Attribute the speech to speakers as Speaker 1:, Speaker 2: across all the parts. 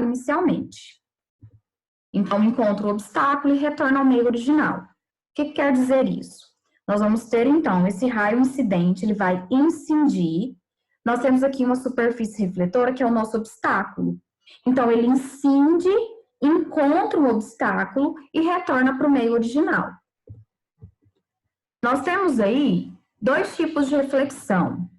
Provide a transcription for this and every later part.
Speaker 1: inicialmente. Então, encontra o obstáculo e retorna ao meio original. O que quer dizer isso? Nós vamos ter, então, esse raio incidente, ele vai incidir. Nós temos aqui uma superfície refletora, que é o nosso obstáculo. Então, ele incide, encontra o obstáculo e retorna para o meio original. Nós temos aí dois tipos de reflexão.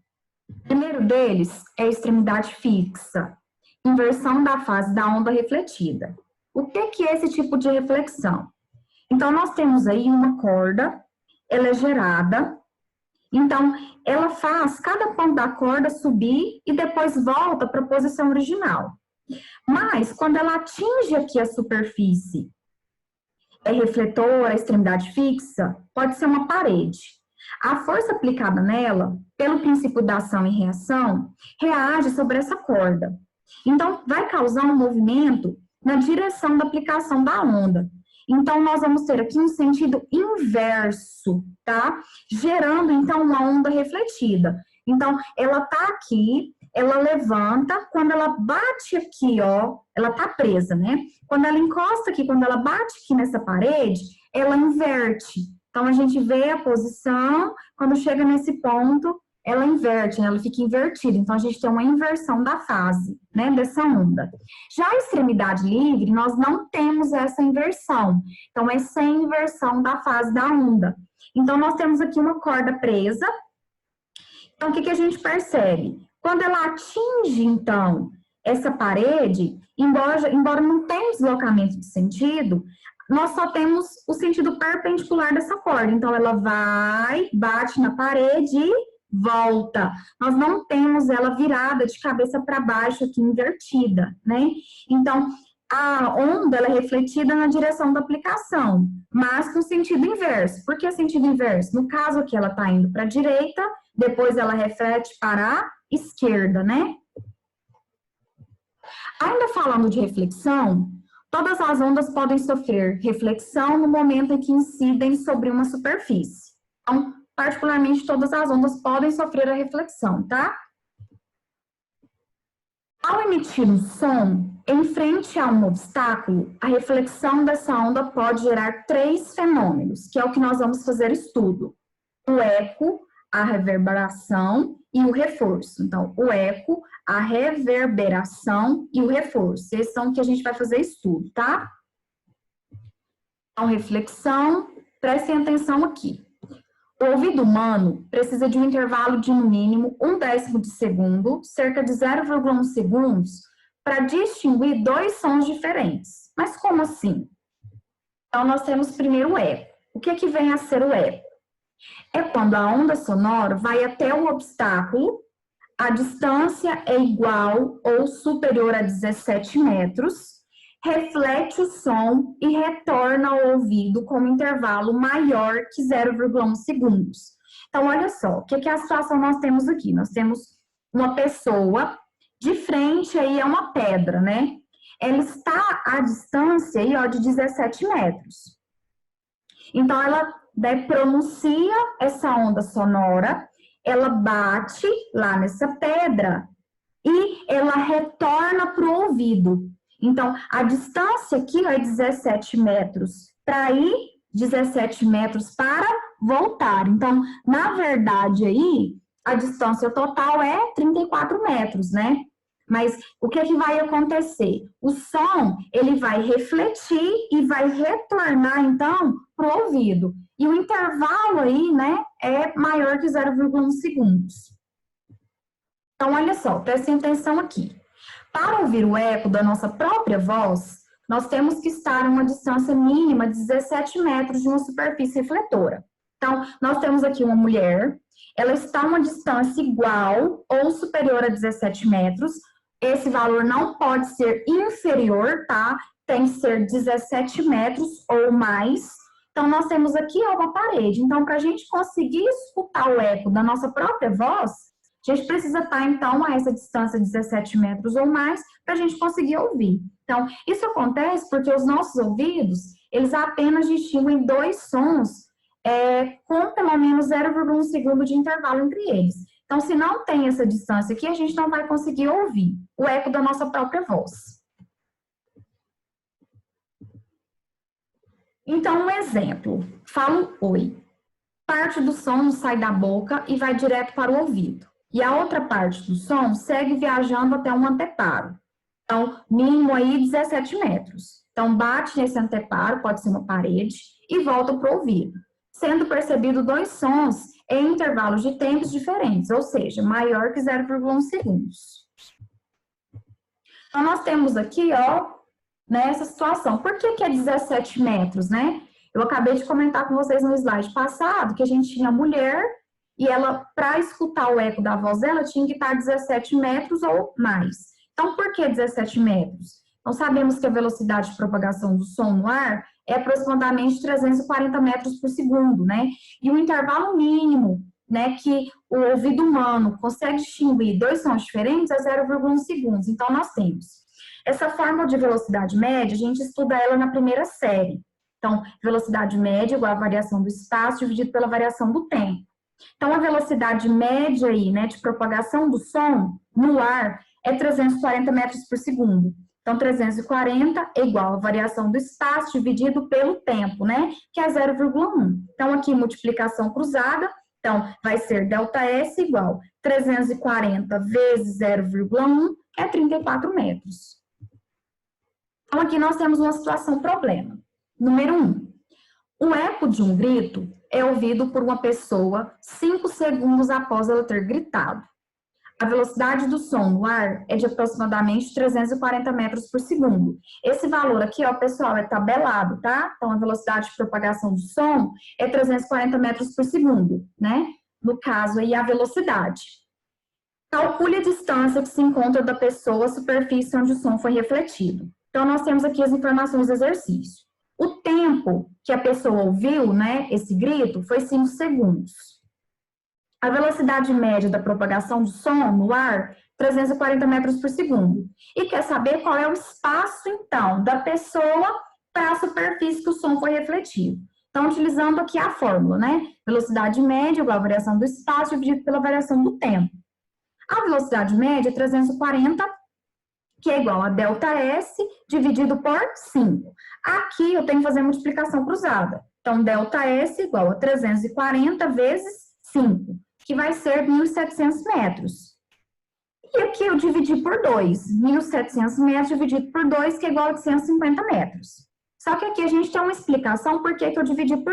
Speaker 1: O primeiro deles é a extremidade fixa, inversão da fase da onda refletida. O que é esse tipo de reflexão? Então, nós temos aí uma corda, ela é gerada, então, ela faz cada ponto da corda subir e depois volta para a posição original. Mas, quando ela atinge aqui a superfície, refletora, a extremidade fixa, pode ser uma parede. A força aplicada nela, pelo princípio da ação e reação, reage sobre essa corda. Então, vai causar um movimento na direção da aplicação da onda. Então, nós vamos ter aqui um sentido inverso, tá? Gerando, então, uma onda refletida. Então, ela tá aqui, ela levanta, quando ela bate aqui, ó, ela tá presa, né? Quando ela encosta aqui, quando ela bate aqui nessa parede, ela inverte. Então, a gente vê a posição, quando chega nesse ponto, ela inverte, né? Ela fica invertida. Então, a gente tem uma inversão da fase, né, dessa onda. Já a extremidade livre, nós não temos essa inversão. Então, é sem inversão da fase da onda. Então, nós temos aqui uma corda presa. Então, o que a gente percebe? Quando ela atinge, então, essa parede, embora não tenha deslocamento de sentido, nós só temos o sentido perpendicular dessa corda. Então, ela vai, bate na parede e volta. Nós não temos ela virada de cabeça para baixo aqui, invertida, né? Então, a onda ela é refletida na direção da aplicação, mas com sentido inverso. Por que sentido inverso? No caso aqui, ela está indo para a direita, depois ela reflete para a esquerda, né? Ainda falando de reflexão, todas as ondas podem sofrer reflexão no momento em que incidem sobre uma superfície. Então, particularmente, todas as ondas podem sofrer a reflexão, tá? Ao emitir um som, em frente a um obstáculo, a reflexão dessa onda pode gerar três fenômenos, que é o que nós vamos fazer estudo. O eco, a reverberação e o reforço. Então, o eco, a reverberação e o reforço. Esses são o que a gente vai fazer estudo, tá? Então, reflexão, prestem atenção aqui. O ouvido humano precisa de um intervalo de, no mínimo, 1/10 de segundo, cerca de 0,1 segundos, para distinguir dois sons diferentes. Mas como assim? Então, nós temos primeiro o eco. O que vem a ser o eco? É quando a onda sonora vai até o obstáculo, a distância é igual ou superior a 17 metros, reflete o som e retorna ao ouvido com um intervalo maior que 0,1 segundos. Então, olha só, o que é a situação nós temos aqui? Nós temos uma pessoa de frente aí a uma pedra, né? Ela está à distância aí, ó, de 17 metros. Então, ela pronuncia essa onda sonora, ela bate lá nessa pedra e ela retorna para o ouvido. Então, a distância aqui ó, é 17 metros para ir, 17 metros para voltar. Então, na verdade aí, a distância total é 34 metros, né? Mas o que vai acontecer? O som, ele vai refletir e vai retornar, então, para o ouvido. E o intervalo aí, né, é maior que 0,1 segundos. Então, olha só, prestem atenção aqui. Para ouvir o eco da nossa própria voz, nós temos que estar a uma distância mínima de 17 metros de uma superfície refletora. Então, nós temos aqui uma mulher, ela está a uma distância igual ou superior a 17 metros. Esse valor não pode ser inferior, tá? Tem que ser 17 metros ou mais. Então, nós temos aqui uma parede. Então, para a gente conseguir escutar o eco da nossa própria voz, a gente precisa estar, então, a essa distância de 17 metros ou mais para a gente conseguir ouvir. Então, isso acontece porque os nossos ouvidos, eles apenas distinguem dois sons com pelo menos 0,1 segundo de intervalo entre eles. Então, se não tem essa distância aqui, a gente não vai conseguir ouvir o eco da nossa própria voz. Então, um exemplo. Falo oi. Parte do som sai da boca e vai direto para o ouvido. E a outra parte do som segue viajando até um anteparo. Então, mínimo aí 17 metros. Então, bate nesse anteparo, pode ser uma parede, e volta para o ouvido. Sendo percebido dois sons em intervalos de tempos diferentes, ou seja, maior que 0,1 segundos. Então, nós temos aqui, ó, nessa situação. Por que é 17 metros, né? Eu acabei de comentar com vocês no slide passado que a gente tinha mulher e ela, para escutar o eco da voz dela, tinha que estar 17 metros ou mais. Então, por que 17 metros? Então, sabemos que a velocidade de propagação do som no ar é aproximadamente 340 metros por segundo, né? E o intervalo mínimo, né, que o ouvido humano consegue distinguir dois sons diferentes é 0,1 segundos. Então, nós temos essa fórmula de velocidade média, a gente estuda ela na primeira série. Então, velocidade média igual a variação do espaço dividido pela variação do tempo. Então, a velocidade média aí, né, de propagação do som no ar é 340 metros por segundo. Então, 340 é igual a variação do espaço dividido pelo tempo, né, que é 0,1. Então, aqui, multiplicação cruzada, então, vai ser ΔS igual 340 vezes 0,1 é 34 metros. Então, aqui nós temos uma situação problema. Número 1. O eco de um grito é ouvido por uma pessoa 5 segundos após ela ter gritado. A velocidade do som no ar é de aproximadamente 340 metros por segundo. Esse valor aqui, ó, pessoal, é tabelado, tá? Então, a velocidade de propagação do som é 340 metros por segundo, né? No caso aí, a velocidade. Calcule a distância que se encontra da pessoa à superfície onde o som foi refletido. Então, nós temos aqui as informações do exercício. O tempo que a pessoa ouviu, né, esse grito, foi 5 segundos. A velocidade média da propagação do som no ar, 340 metros por segundo. E quer saber qual é o espaço, então, da pessoa para a superfície que o som foi refletido. Então, utilizando aqui a fórmula, né? Velocidade média igual a variação do espaço dividido pela variação do tempo. A velocidade média é 340, que é igual a ΔS dividido por 5. Aqui eu tenho que fazer multiplicação cruzada. Então, ΔS igual a 340 vezes 5, que vai ser 1.700 metros. E aqui eu dividi por 2. 1.700 metros dividido por 2, que é igual a 850 metros. Só que aqui a gente tem uma explicação por que eu dividi por